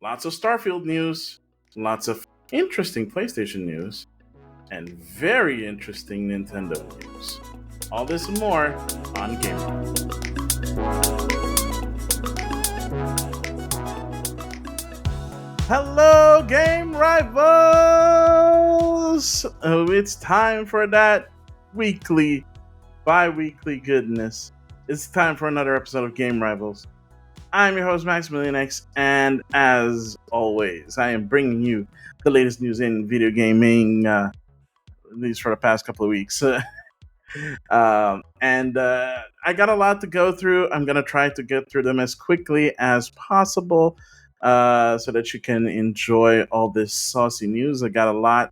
lots of Starfield news, lots of interesting PlayStation news, and very interesting Nintendo news. All this and more on Game Rivals. Hello, Game Rivals! Oh, it's time for that weekly, bi-weekly goodness. It's time for another episode of Game Rivals. I'm your host, Maximilian X, and as always, I am bringing you the latest news in video gaming, at least for the past couple of weeks. I got a lot to go through. I'm going to try to get through them as quickly as possible so that you can enjoy all this saucy news. I got a lot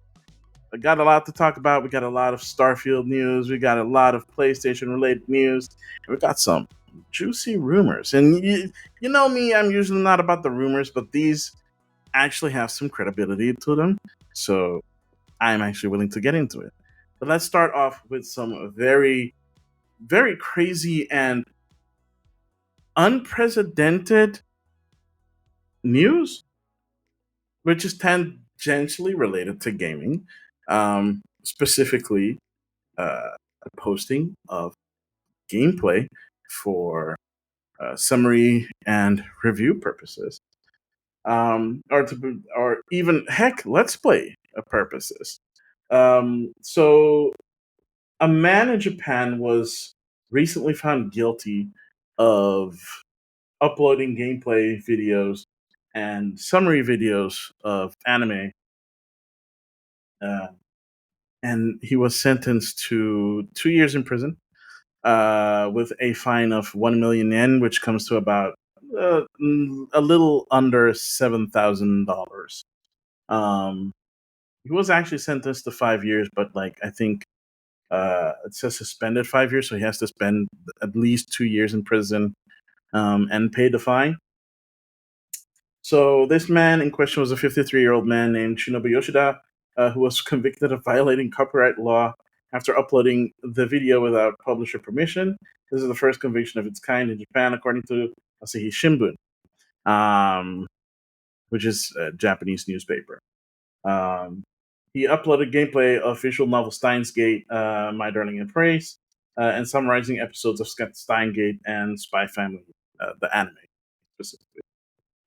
to talk about. We got a lot of Starfield news. We got a lot of PlayStation related news. And we got some juicy rumors. And you know me, I'm usually not about the rumors, but these actually have some credibility to them. So I'm actually willing to get into it. But let's start off with some very, very crazy and unprecedented news, which is tangentially related to gaming, specifically a posting of gameplay for summary and review purposes, or even heck, let's play purposes. So, a man in Japan was recently found guilty of uploading gameplay videos and summary videos of anime, uh, and he was sentenced to 2 years in prison with a fine of 1 million yen, which comes to about a little under $7,000. Um, he was actually sentenced to 5 years, but like I think it says suspended 5 years, so he has to spend at least 2 years in prison and pay the fine. So this man in question was a 53-year-old man named Shinobu Yoshida, who was convicted of violating copyright law after uploading the video without publisher permission. This is the first conviction of its kind in Japan, according to Asahi Shimbun, which is a Japanese newspaper. He uploaded gameplay of visual novel Steins Gate, My Darling in Praise, and summarizing episodes of Steins Gate and Spy Family, the anime specifically.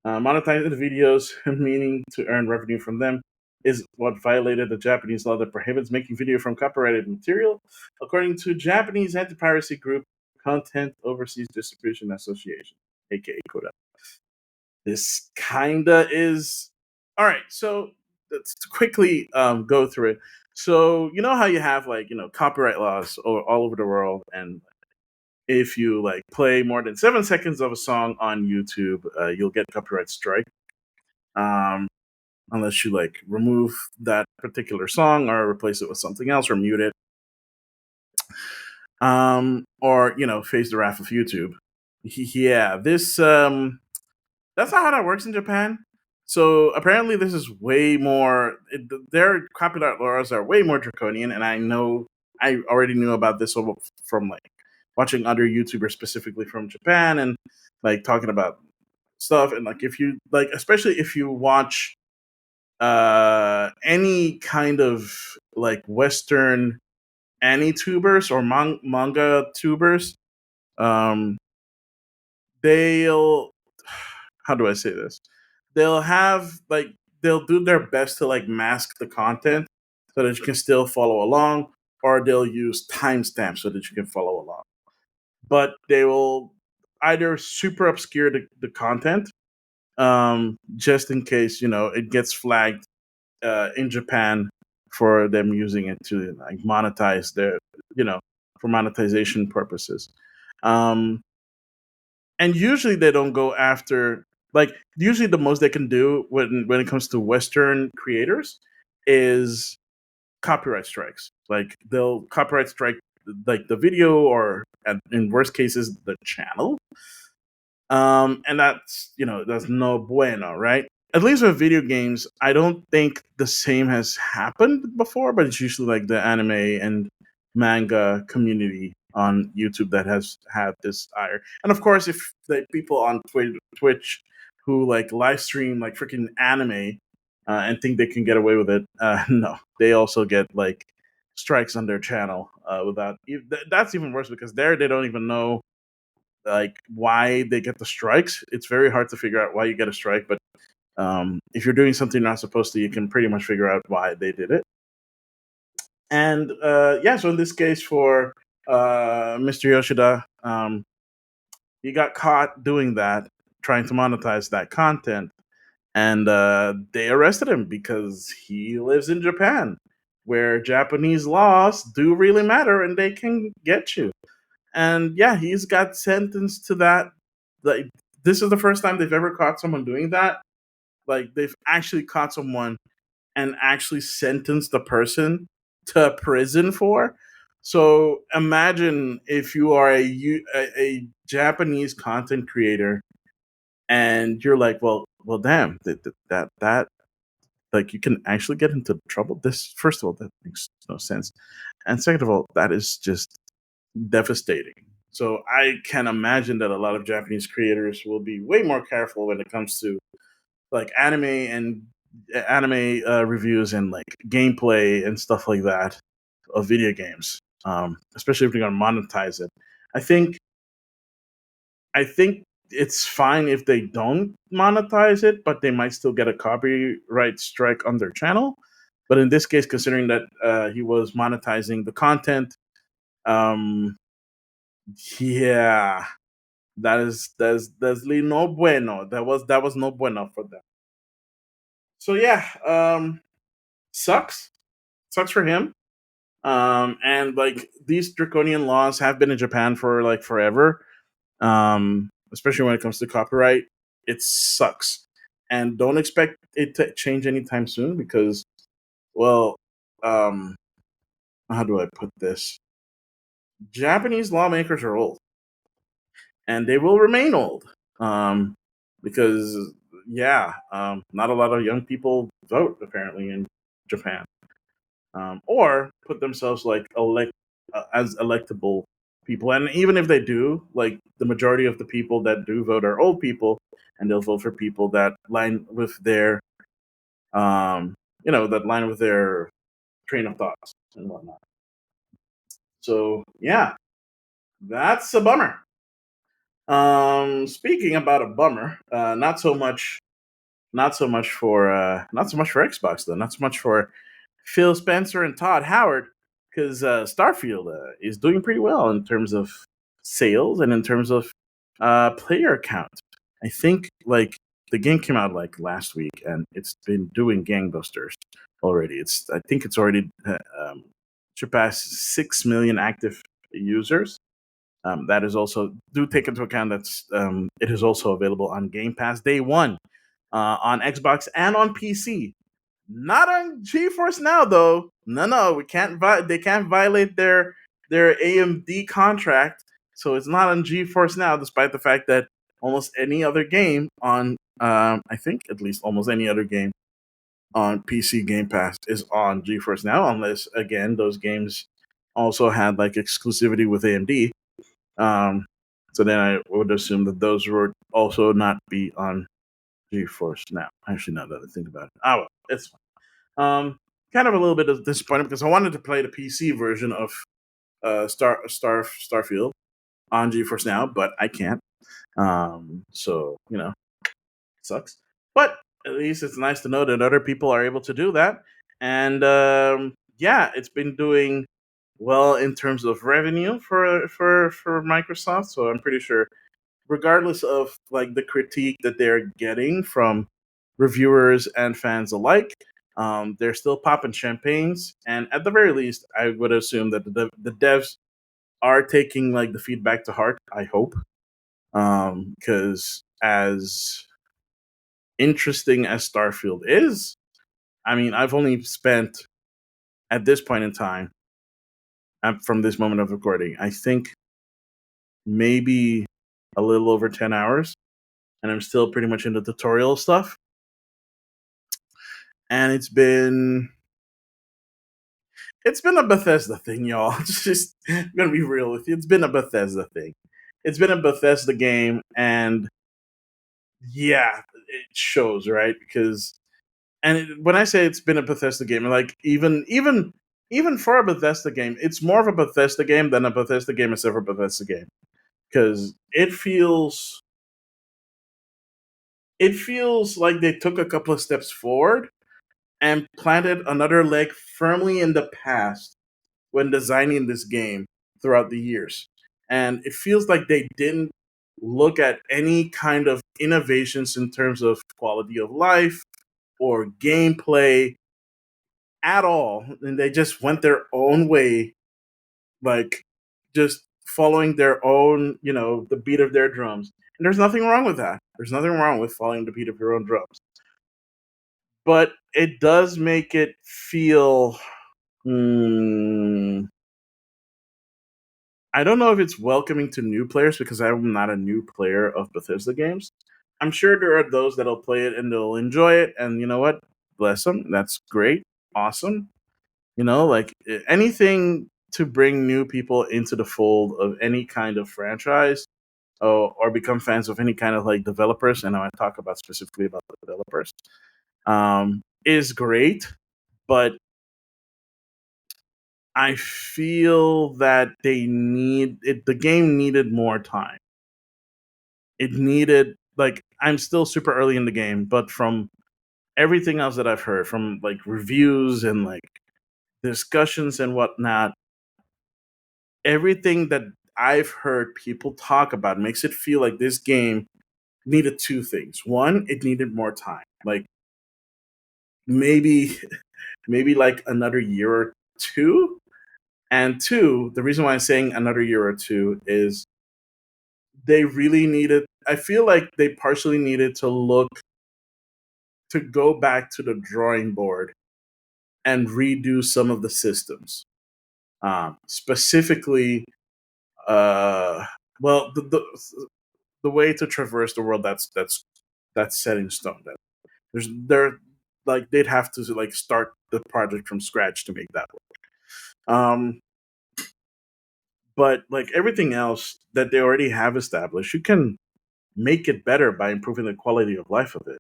Monetizing the videos, meaning to earn revenue from them, is what violated the Japanese law that prohibits making video from copyrighted material, according to Japanese anti-piracy group Content Overseas Distribution Association, aka CODA. This kinda is all right. So let's quickly go through it. So you know how you have copyright laws all over the world, and if you like play more than 7 seconds of a song on YouTube, you'll get copyright strike. Unless you like remove that particular song or replace it with something else or mute it, or face the wrath of YouTube. Yeah, this that's not how that works in Japan. So apparently, this is way more. Their copyright laws are way more draconian, and I already knew about this from like watching other YouTubers specifically from Japan and like talking about stuff. And like if you like, especially if you watch any kind of like Western anime-tubers or manga tubers, um, they'll how do I say this? They'll have like they'll do their best to like mask the content so that you can still follow along, or they'll use timestamps so that you can follow along. But they will either super obscure the content, just in case it gets flagged in Japan for them using it to like monetize their, for monetization purposes. Um, and usually they don't go after like usually the most they can do when it comes to Western creators is copyright strikes. Like they'll copyright strike like the video or in worst cases the channel. And that's no bueno, right? At least with video games, I don't think the same has happened before, but it's usually like the anime and manga community on YouTube that has had this ire. And of course, if the people on Twitch who like live stream like freaking anime and think they can get away with it. No, they also get like strikes on their channel without. That's even worse because there they don't even know like why they get the strikes. It's very hard to figure out why you get a strike, but if you're doing something you're not supposed to, you can pretty much figure out why they did it. And yeah, so in this case for Mr. Yoshida, he got caught doing that, trying to monetize that content, and they arrested him because he lives in Japan, where Japanese laws do really matter, and they can get you. And yeah, he's got sentenced to that. Like this is the first time they've ever caught someone doing that. Like they've actually caught someone and actually sentenced the person to prison for. So imagine if you are a Japanese content creator and you're like, well, damn, that like you can actually get into trouble. This first of all, that makes no sense, and second of all, that is just devastating. So I can imagine that a lot of Japanese creators will be way more careful when it comes to like anime reviews and like gameplay and stuff like that of video games, especially if you're going to monetize it. I think I think it's fine if they don't monetize it, but they might still get a copyright strike on their channel. But in this case, considering that he was monetizing the content, um, yeah, that's no bueno. That was no bueno for them. So yeah, sucks for him. And like these draconian laws have been in Japan for like forever, especially when it comes to copyright. It sucks, and don't expect it to change anytime soon because, well, um, how do I put this? Japanese lawmakers are old, and they will remain old, because yeah, not a lot of young people vote apparently in Japan, or put themselves like as electable people. And even if they do, like the majority of the people that do vote are old people, and they'll vote for people that line with their, um, that line with their train of thoughts and whatnot. So yeah, that's a bummer. Speaking about a bummer, not so much for Xbox though, not so much for Phil Spencer and Todd Howard, because Starfield is doing pretty well in terms of sales and in terms of player count. I think like the game came out like last week and it's been doing gangbusters already. I think it's already surpassed 6 million active users. That is also do take into account that it is also available on Game Pass day one on Xbox and on PC. Not on GeForce Now though. No, we can't. They can't violate their AMD contract, so it's not on GeForce Now. Despite the fact that almost any other game on, I think at least almost any other game on PC Game Pass is on GeForce Now, unless again those games also had like exclusivity with AMD. Um, so then I would assume that those would also not be on GeForce Now. Actually, now that I think about it, well, it's fine. Kind of a little bit of disappointed because I wanted to play the PC version of Starfield on GeForce Now, but I can't. So sucks. But at least it's nice to know that other people are able to do that. And yeah, it's been doing well in terms of revenue for Microsoft. So I'm pretty sure, regardless of like the critique that they're getting from reviewers and fans alike, they're still popping champagnes. And at the very least, I would assume that the devs are taking like the feedback to heart. I hope, because as interesting as Starfield is, I mean, I've only spent at this point in time, from this moment of recording, I think maybe a little over 10 hours, and I'm still pretty much in the tutorial stuff. And it's been a Bethesda thing, y'all. Just I'm gonna be real with you. It's been a Bethesda thing. It's been a Bethesda game, and Yeah, it shows, right? Because when I say it's been a Bethesda game, like even for a Bethesda game, it's more of a Bethesda game than a Bethesda game is ever a Bethesda game because it feels like they took a couple of steps forward and planted another leg firmly in the past when designing this game throughout the years. And it feels like they didn't look at any kind of innovations in terms of quality of life or gameplay at all. And they just went their own way, like just following their own, the beat of their drums. And there's nothing wrong with that. There's nothing wrong with following the beat of your own drums. But it does make it feel. Hmm, I don't know if it's welcoming to new players because I'm not a new player of Bethesda games. I'm sure there are those that'll play it and they'll enjoy it, and you know what? Bless them. That's great, awesome. Like anything to bring new people into the fold of any kind of franchise, or become fans of any kind of like developers. And I talk about specifically about the developers, is great, but I feel that the game needed more time. It needed, like, I'm still super early in the game, but from everything else that I've heard, from like reviews and like discussions and whatnot, everything that I've heard people talk about makes it feel like this game needed two things. One, it needed more time. Like maybe maybe like another year or two. And two, the reason why I'm saying another year or two is they really needed, I feel like they partially needed to go back to the drawing board and redo some of the systems. Specifically, uh, well, the way to traverse the world, that's set in stone. That they're like they'd have to like start the project from scratch to make that work. But like everything else that they already have established, you can make it better by improving the quality of life of it.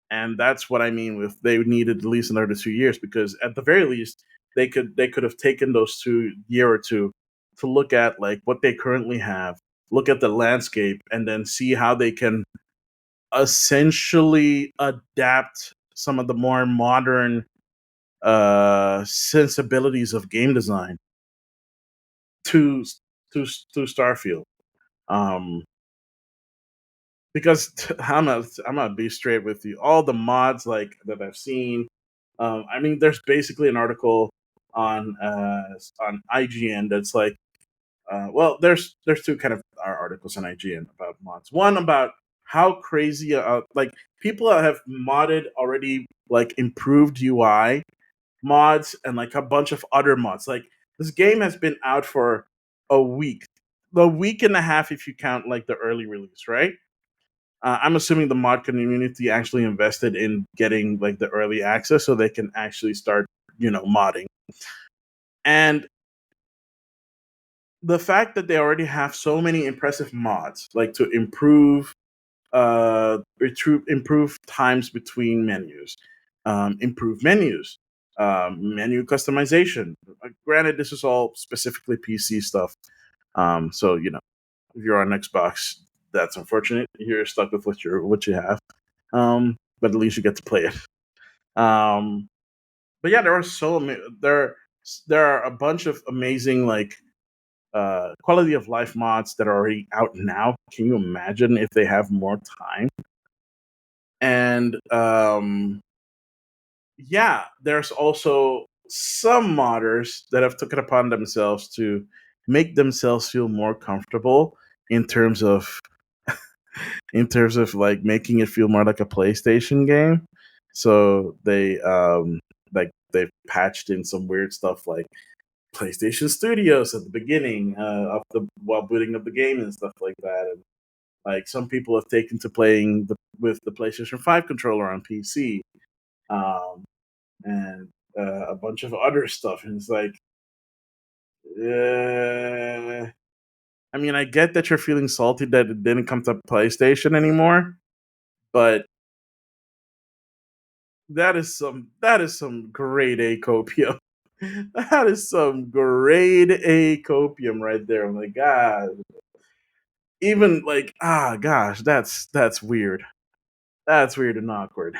And that's what I mean with they needed at least another 2 years, because at the very least they could have taken those 2 year or two to look at like what they currently have, look at the landscape, and then see how they can essentially adapt some of the more modern sensibilities of game design to to Starfield. Um, because I'm gonna be straight with you. All the mods like that I've seen, I mean, there's basically an article on IGN that's like, well, there's two kind of articles on IGN about mods. One about how crazy, like people that have modded already, like improved UI mods and like a bunch of other mods. Like this game has been out for a week and a half if you count like the early release, right? I'm assuming the mod community actually invested in getting like the early access so they can actually start, modding. And the fact that they already have so many impressive mods, like to improve times between menus, improve menus, menu customization. Granted, this is all specifically PC stuff, so if you're on Xbox, that's unfortunate. You're stuck with what you have. But at least you get to play it. Um, but yeah, there are a bunch of amazing like quality of life mods that are already out now. Can you imagine if they have more time? And yeah, there's also some modders that have took it upon themselves to make themselves feel more comfortable in terms of like making it feel more like a PlayStation game. So they've patched in some weird stuff like PlayStation Studios at the beginning of the while booting up the game and stuff like that. And like some people have taken to playing with the PlayStation 5 controller on PC, um, and a bunch of other stuff. And it's like, uh, I mean, I get that you're feeling salty that it didn't come to PlayStation anymore, But that is some grade A copium. That is some grade A copium right there. I'm like, God, even like, gosh, that's weird. That's weird and awkward.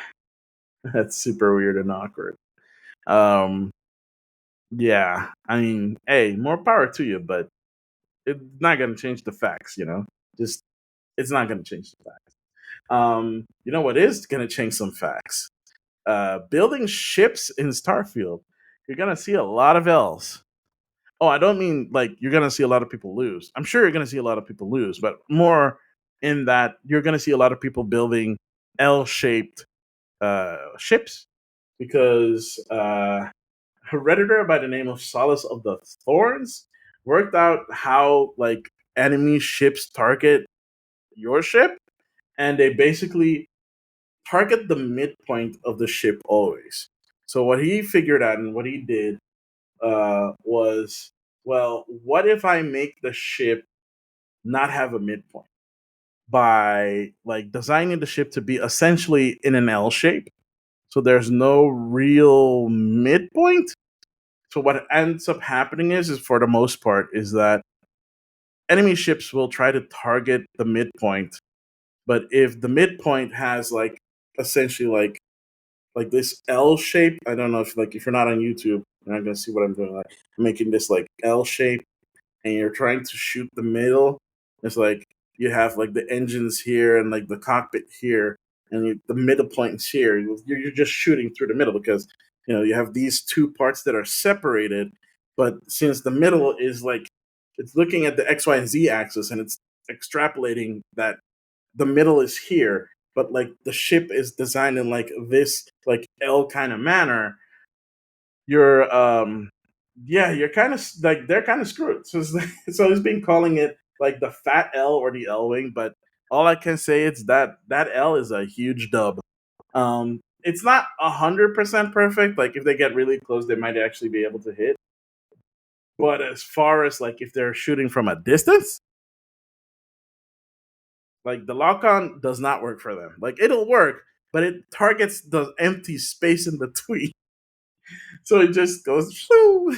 That's super weird and awkward. Um, yeah, I mean, hey, more power to you, but it's not gonna change the facts, Just it's not gonna change the facts. You know what is gonna change some facts? Building ships in Starfield. You're gonna see a lot of L's. Oh, I don't mean like you're gonna see a lot of people lose. I'm sure you're gonna see a lot of people lose, but more in that you're gonna see a lot of people building L-shaped ships because a redditor by the name of Solace of the Thorns worked out how like enemy ships target your ship, and they basically target the midpoint of the ship always. So what he figured out and what he did was, well, what if I make the ship not have a midpoint by like designing the ship to be essentially in an L shape, so there's no real midpoint. So what ends up happening is for the most part, is that enemy ships will try to target the midpoint, but if the midpoint has like essentially like this L shape. I don't know if you're not on YouTube, you're not gonna see what I'm doing. Like I'm making this like L shape, and you're trying to shoot the middle. It's like you have like the engines here and like the cockpit here, and the middle point is here. You're just shooting through the middle because you have these two parts that are separated, but since the middle is like it's looking at the X, Y, and Z axis, and it's extrapolating that the middle is here, but like the ship is designed in like this like L kind of manner, you're yeah, you're kind of like they're kind of screwed. So so he's been calling it like the fat L or the L wing, but all I can say is that L is a huge dub. It's not 100% perfect. Like if they get really close, they might actually be able to hit. But as far as like if they're shooting from a distance, like the lock on does not work for them. Like it'll work, but it targets the empty space in between. So it just goes shoo.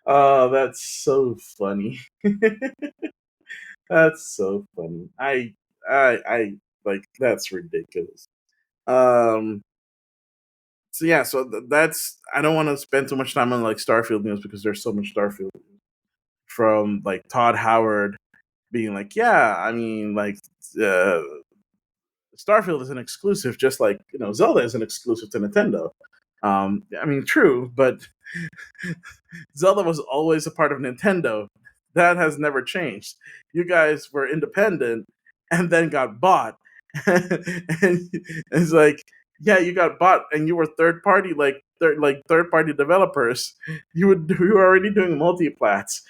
Oh, that's so funny. That's so funny. I like that's ridiculous. Um so yeah, so that's I don't want to spend too much time on like Starfield news because there's so much Starfield from like Todd Howard being like, yeah, I mean like uh Starfield is an exclusive, just like Zelda is an exclusive to Nintendo. I mean, true, but Zelda was always a part of Nintendo. That has never changed. You guys were independent and then got bought, and it's like, yeah, you got bought, and you were third party, third party developers. You were already doing multiplats,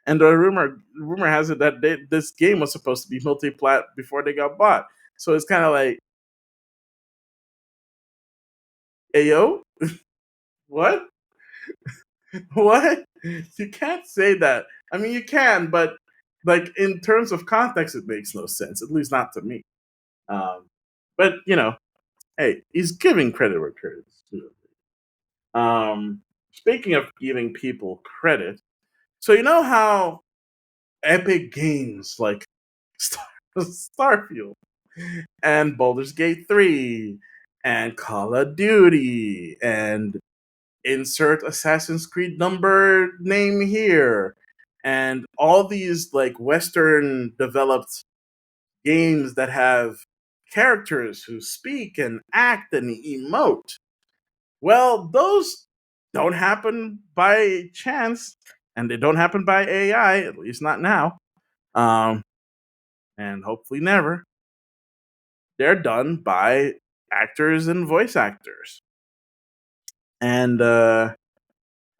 and the rumor has it that this game was supposed to be multiplat before they got bought. So it's kind of like, Ayo, what? What? You can't say that. I mean, you can, but like in terms of context, it makes no sense. At least not to me. Um, but hey, he's giving credit where credit is due. Speaking of giving people credit, so you know how epic games like Star- Starfield and Baldur's Gate 3 and Call of Duty and insert Assassin's Creed number name here. And all these like Western developed games that have characters who speak and act and emote. Well, those don't happen by chance and they don't happen by AI, at least not now. Um, and hopefully never. They're done by actors and voice actors. And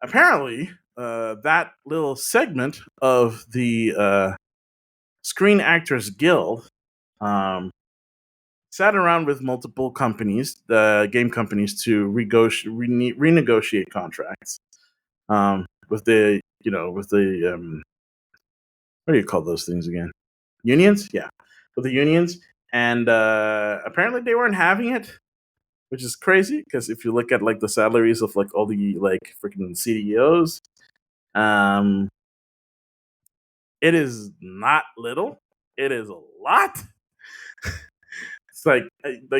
apparently, that little segment of the Screen Actors Guild um, sat around with multiple companies, game companies, to renegotiate contracts with the what do you call those things again? Unions, yeah, with the unions, and apparently they weren't having it, which is crazy because if you look at like the salaries of like all the like freaking CEOs, um, it is not little. It is a lot. It's like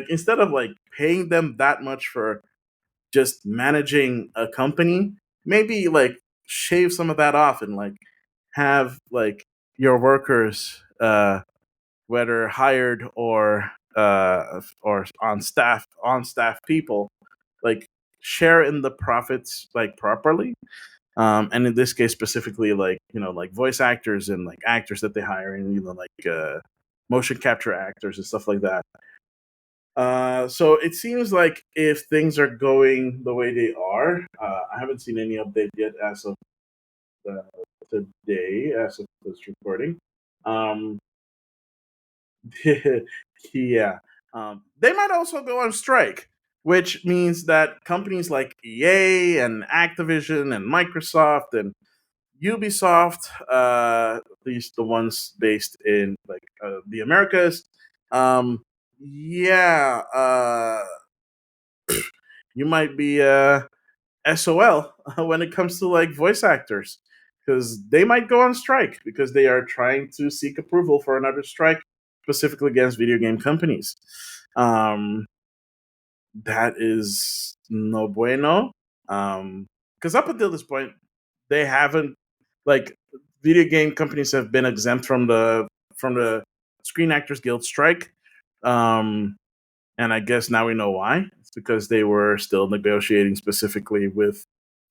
instead of like paying them that much for just managing a company, maybe like shave some of that off and like have like your workers, whether hired or on staff people, like share in the profits like properly. And in this case specifically, like like voice actors and like actors that they hire, and like motion capture actors and stuff like that. So it seems like if things are going the way they are, I haven't seen any update yet as of uh, today, as of this recording. Um, yeah, they might also go on strike, which means that companies like EA and Activision and Microsoft and Ubisoft, at least the ones based in like the Americas, yeah, you might be SOL when it comes to like voice actors, because they might go on strike because they are trying to seek approval for another strike specifically against video game companies. Um, that is no bueno. Because up until this point, they haven't like video game companies have been exempt from the Screen Actors Guild strike. Um, and I guess now we know why. It's because they were still negotiating specifically with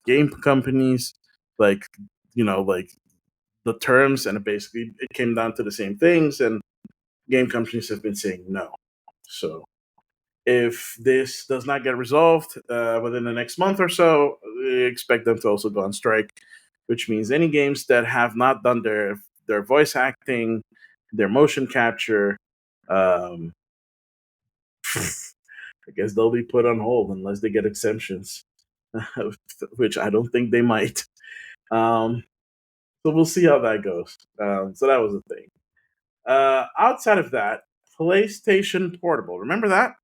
game companies, like like the terms, and basically it came down to the same things, and game companies have been saying no. So if this does not get resolved within the next month or so, we expect them to also go on strike, which means any games that have not done their voice acting, their motion capture, um, I guess they'll be put on hold unless they get exemptions, which I don't think they might. Um, so we'll see how that goes. So that was the thing. Outside of that, PlayStation Portable. Remember that?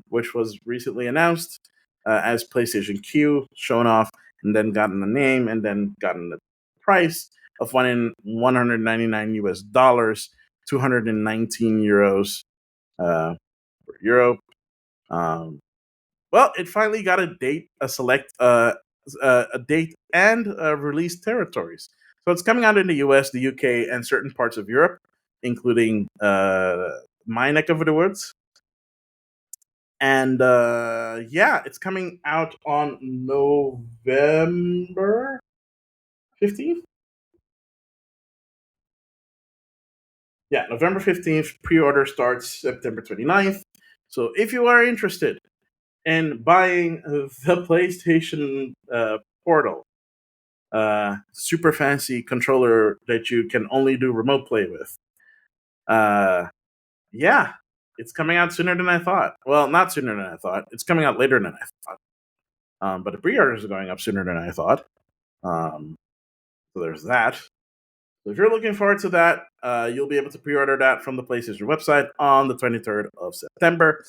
Which was recently announced as PlayStation Q, shown off, and then gotten the name, and then gotten the price of 199 US dollars, 219 euros for Europe. Um, well, it finally got a date, a date, and release territories. So it's coming out in the US, the UK, and certain parts of Europe, including my neck of the woods. And yeah, it's coming out on November 15th. Yeah, November 15th. Pre-order starts September 29th. So if you are interested in buying the PlayStation Portal, super fancy controller that you can only do remote play with, uh, yeah, it's coming out sooner than I thought. Well, not sooner than I thought. It's coming out later than I thought. But the pre-orders are going up sooner than I thought. Um, So there's that. So if you're looking forward to that, you'll be able to pre-order that from the PlayStation website on the 23rd of September.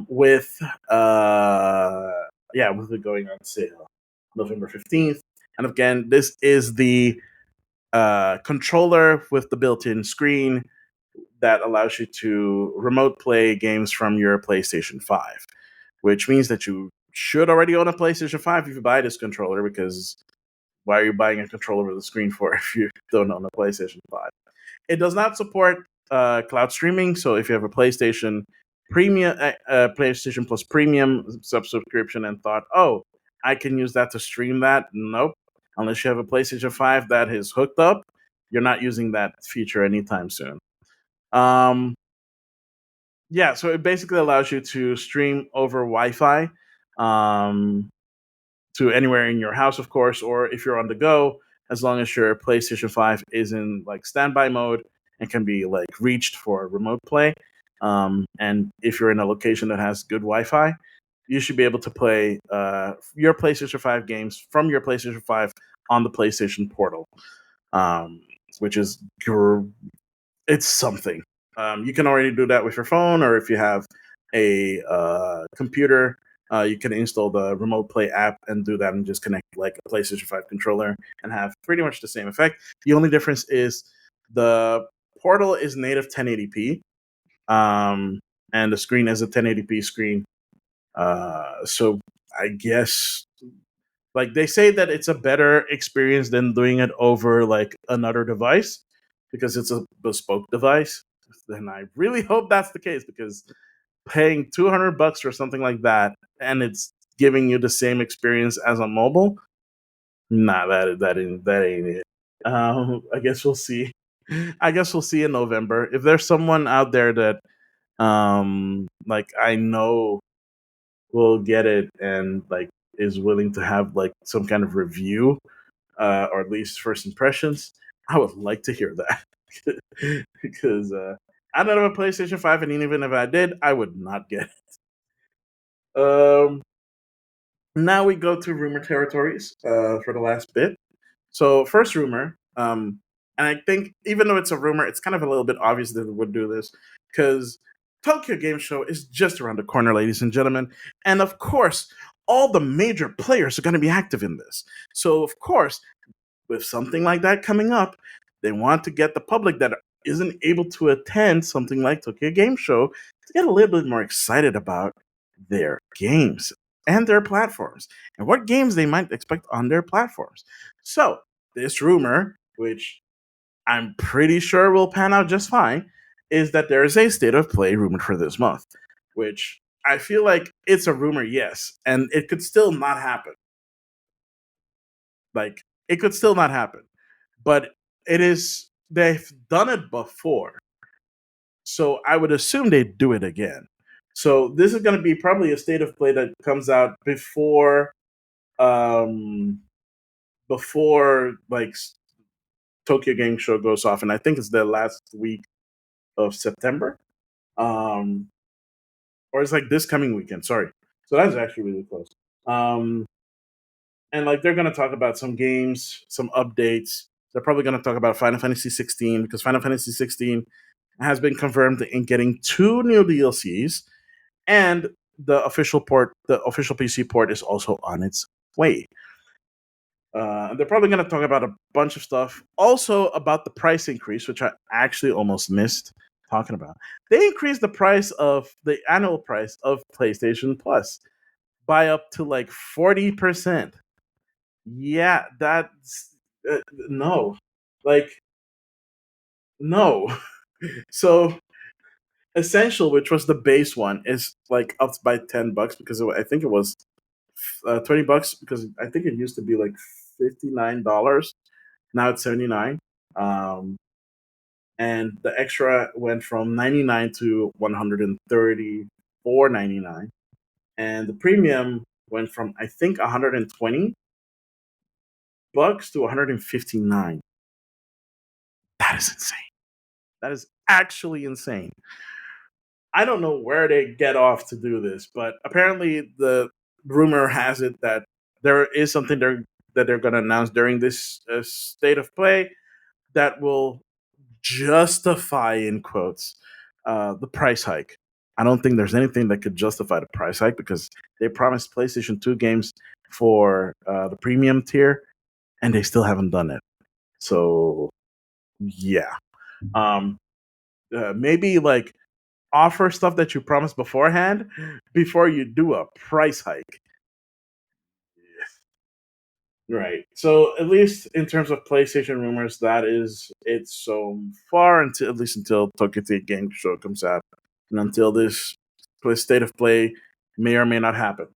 With with it going on sale November 15th. And again, this is the controller with the built-in screen that allows you to remote play games from your PlayStation 5, which means that you should already own a PlayStation 5 if you buy this controller, because why are you buying a controller with a screen for if you don't own a PlayStation 5? It does not support cloud streaming, so if you have a PlayStation Premium, PlayStation Plus Premium subscription, and thought, oh, I can use that to stream that, nope. Unless you have a PlayStation 5 that is hooked up, you're not using that feature anytime soon. Um, yeah, so it basically allows you to stream over Wi-Fi. Um, to anywhere in your house, of course, or if you're on the go, as long as your PlayStation 5 is in like standby mode and can be like reached for remote play. And if you're in a location that has good Wi-Fi, you should be able to play your PlayStation 5 games from your PlayStation 5 on the PlayStation Portal, um, which is it's something. You can already do that with your phone, or if you have a computer, you can install the Remote Play app and do that, and just connect like a PlayStation 5 controller and have pretty much the same effect. The only difference is the Portal is native 1080p, um, and the screen is a 1080p screen. So I guess like they say that it's a better experience than doing it over like another device because it's a bespoke device. Then I really hope that's the case, because paying $200 for something like that and it's giving you the same experience as on mobile, nah, that ain't it. I guess we'll see. I guess we'll see in November. If there's someone out there that like I know will get it and like is willing to have like some kind of review, or at least first impressions, I would like to hear that. Because I don't have a PlayStation 5, and even if I did, I would not get it. Now we go to rumor territories for the last bit. So, first rumor, and I think even though it's a rumor, it's kind of a little bit obvious that it would do this, because Tokyo Game Show is just around the corner, ladies and gentlemen. And of course, all the major players are going to be active in this. So, of course, with something like that coming up, they want to get the public that isn't able to attend something like Tokyo Game Show to get a little bit more excited about their games and their platforms and what games they might expect on their platforms. So, this rumor, which I'm pretty sure will pan out just fine, is that there is a state of play rumored for this month, which I feel like it's a rumor, yes, and it could still not happen. Like, it could still not happen, but they've done it before, so I would assume they'd do it again. So this is going to be probably a state of play that comes out um before like Tokyo Game Show goes off, and I think it's the last week of September, um or it's like this coming weekend. Sorry, so that's actually really close. Um, and like they're gonna talk about some games, some updates. They're probably gonna talk about Final Fantasy 16, because Final Fantasy 16 has been confirmed in getting two new DLCs, and the official PC port is also on its way. And they're probably going to talk about a bunch of stuff. Also about the price increase, which I actually almost missed talking about. They increased the annual price of PlayStation Plus by up to like 40%. Yeah, that's no, like no. So Essential, which was the base one, is like up by $10 because I think it was $20, because I think it used to be like $59. Now it's 79. And the extra went from 99 to 134.99, and the premium went from I think $120 to 159. That is insane. That is actually insane. I don't know where they get off to do this, but apparently the rumor has it that there is something that they're going to announce during this state of play that will justify, in quotes, the price hike. I don't think there's anything that could justify the price hike, because they promised PlayStation 2 games for the premium tier, and they still haven't done it. So yeah, um, maybe like offer stuff that you promised beforehand before you do a price hike. Right. So at least in terms of PlayStation rumors, that is it so far, until at least until Tokyo Game Show comes out, and until this state of play may or may not happen.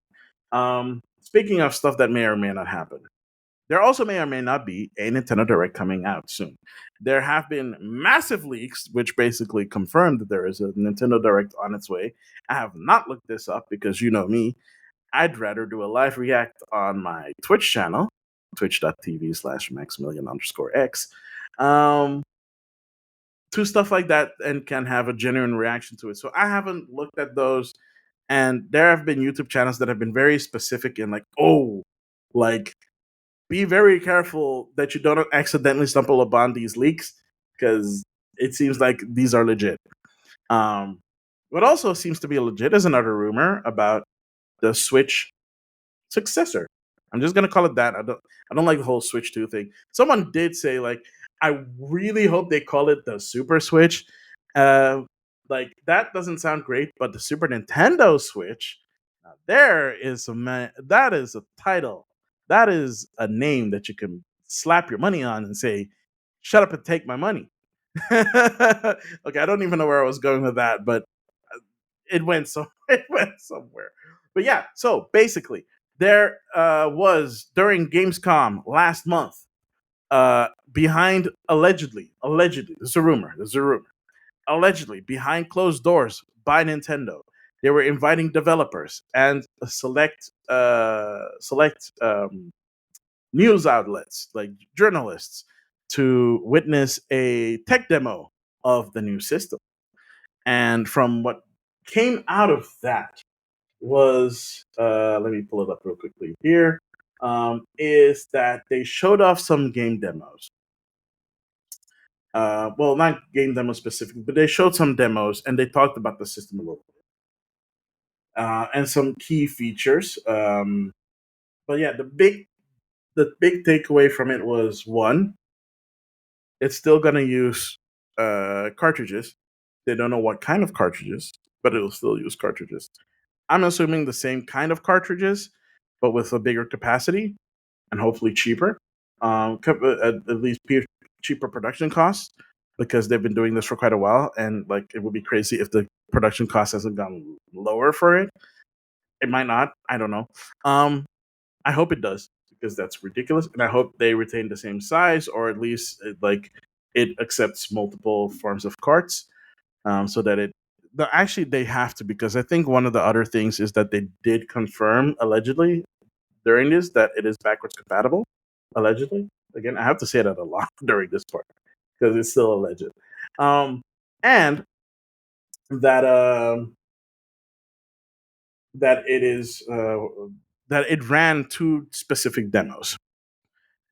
Speaking of stuff that may or may not happen, there also may or may not be a Nintendo Direct coming out soon. There have been massive leaks, which basically confirmed that there is a Nintendo Direct on its way. I have not looked this up because you know me, I'd rather do a live react on my Twitch channel, twitch.tv/maximilian_x, um, to stuff like that, and can have a genuine reaction to it. So I haven't looked at those. And there have been YouTube channels that have been very specific in like, oh, like, be very careful that you don't accidentally stumble upon these leaks, because it seems like these are legit. Um, what also seems to be legit is another rumor about the Switch successor. I'm just gonna call it that. I don't like the whole Switch 2 thing. Someone did say like I really hope they call it the Super Switch. Uh, like that doesn't sound great, but the Super Nintendo Switch, there is a man. That is a title. That is a name that you can slap your money on and say, "Shut up and take my money." Okay, I don't even know where I was going with that, but it went so it went somewhere. But yeah, so basically, there was during Gamescom last month, behind allegedly, there's a rumor, allegedly behind closed doors by Nintendo, they were inviting developers and select news outlets like journalists to witness a tech demo of the new system. And from what came out of that was, let me pull it up real quickly here, is that they showed off some game demos. Well, not game demos specifically, but they showed some demos and they talked about the system a little bit, and some key features. But yeah, the big takeaway from it was one, it's still gonna use cartridges. They don't know what kind of cartridges, but it'll still use cartridges. I'm assuming the same kind of cartridges, but with a bigger capacity and hopefully cheaper. At least cheaper production costs because they've been doing this for quite a while, and like it would be crazy if the production cost hasn't gone lower for it. It might not. I don't know. Um, I hope it does because that's ridiculous, and I hope they retain the same size or at least it accepts multiple forms of carts, so that it. Actually, they have to because I think one of the other things is that they did confirm allegedly during this that it is backwards compatible. Allegedly, again, I have to say that a lot during this part because it's still alleged. And that that it is that it ran two specific demos.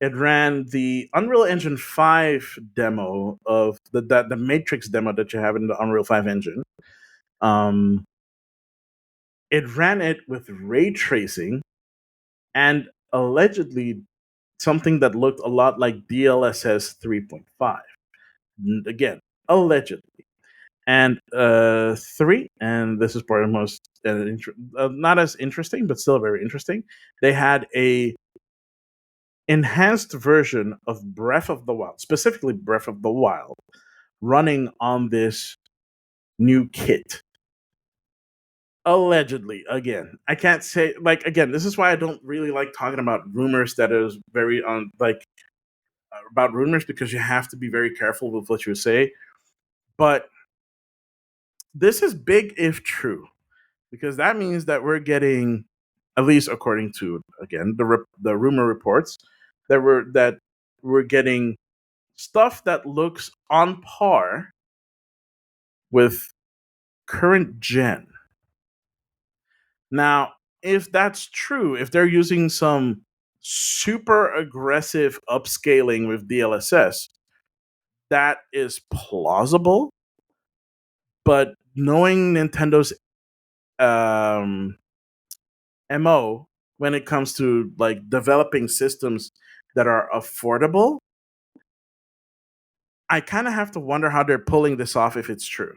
It ran the Unreal Engine 5 demo of the Matrix demo that you have in the Unreal 5 engine. Um, it ran it with ray tracing and allegedly something that looked a lot like DLSS 3.5. Again, allegedly. And three, and this is probably the most not as interesting, but still very interesting. They had a enhanced version of Breath of the Wild, specifically Breath of the Wild, running on this new kit. Allegedly, again, I can't say like again. This is why I don't really like talking about rumors that is very on like about rumors because you have to be very careful with what you say. But this is big if true because that means that we're getting, at least according to again the rumor reports, that we're getting stuff that looks on par with current gen. Now, if that's true, if they're using some super aggressive upscaling with DLSS, that is plausible. But knowing Nintendo's um, MO when it comes to like developing systems that are affordable, I kind of have to wonder how they're pulling this off if it's true.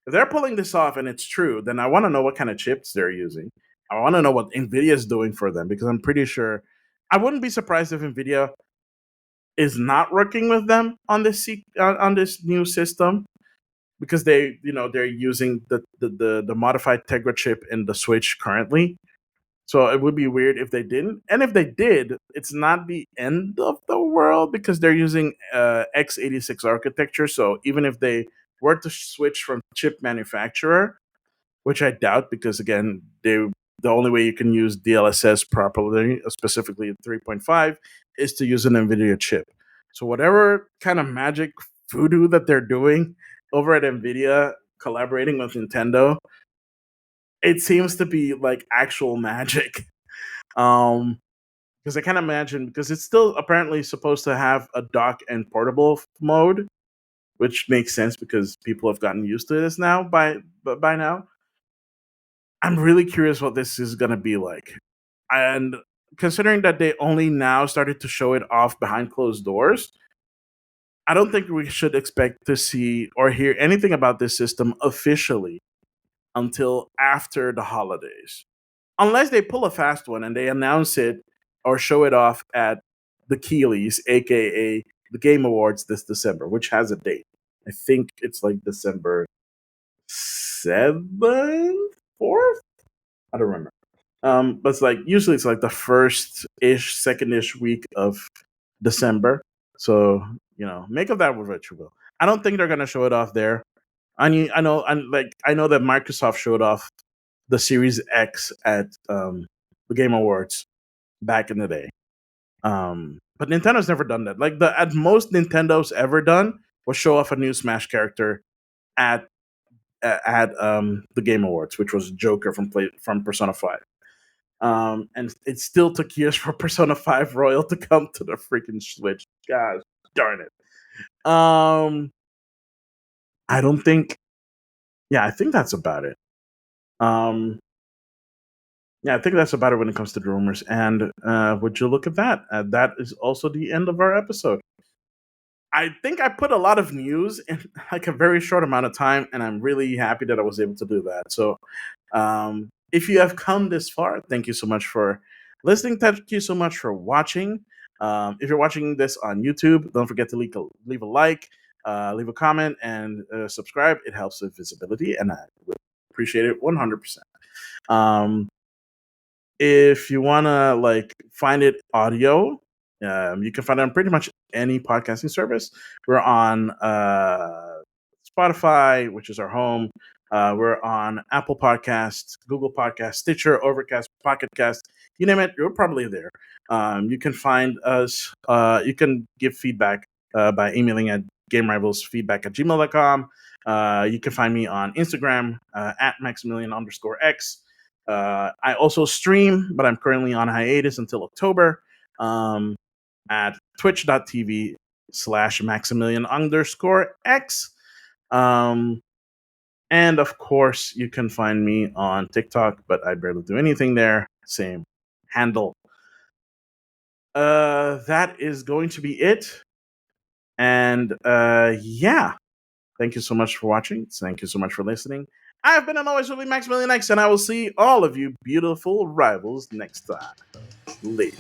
If they're pulling this off and it's true, then I want to know what kind of chips they're using. I want to know what Nvidia is doing for them because I'm pretty sure I wouldn't be surprised if Nvidia is not working with them on on this new system because they're using the modified Tegra chip in the Switch currently. So it would be weird if they didn't. And if they did, it's not the end of the world because they're using x86 architecture. So even if they were to switch from chip manufacturer, which I doubt because again, the only way you can use DLSS properly, specifically 3.5, is to use an NVIDIA chip. So whatever kind of magic voodoo that they're doing over at NVIDIA, collaborating with Nintendo, it seems to be like actual magic. Um, because I can't imagine because it's still apparently supposed to have a dock and portable mode. which makes sense because people have gotten used to this now by now. I'm really curious what this is going to be like. And considering that they only now started to show it off behind closed doors, I don't think we should expect to see or hear anything about this system officially until after the holidays. Unless they pull a fast one and they announce it or show it off at the Keeleys, aka the Game Awards this December, which has a date. I think it's like December 7th, 4th? I don't remember. But it's like usually it's like the first ish, second ish week of December. So, make of that what you will. I don't think they're gonna show it off there. I know that Microsoft showed off the Series X at the Game Awards back in the day. But Nintendo's never done that. Like the at most Nintendo's ever done was show off a new Smash character at the Game Awards, which was Joker from Persona 5. And it still took years for Persona 5 Royal to come to the freaking Switch. Gosh darn it. I don't think. Yeah, I think that's about it. Um, yeah, I think that's about it when it comes to the rumors. And would you look at that? That is also the end of our episode. I think I put a lot of news in like a very short amount of time, and I'm really happy that I was able to do that. So, if you have come this far, thank you so much for listening. Thank you so much for watching. If you're watching this on YouTube, don't forget to leave a like, leave a comment, and subscribe. It helps with visibility, and I would appreciate it 100%. Um, if you want to find it audio, you can find it on pretty much any podcasting service. We're on Spotify, which is our home. We're on Apple Podcasts, Google Podcasts, Stitcher, Overcast, Pocket Cast. You name it, you're probably there. You can find us. You can give feedback by emailing at gamerivalsfeedback@gmail.com. You can find me on Instagram at Maximilian_X. I also stream, but I'm currently on hiatus until October at twitch.tv/Maximilian_X. And of course, you can find me on TikTok, but I barely do anything there. Same handle. That is going to be it. And yeah, thank you so much for watching. Thank you so much for listening. I've been and always will be Maximilian X, and I will see all of you beautiful rivals next time. Later.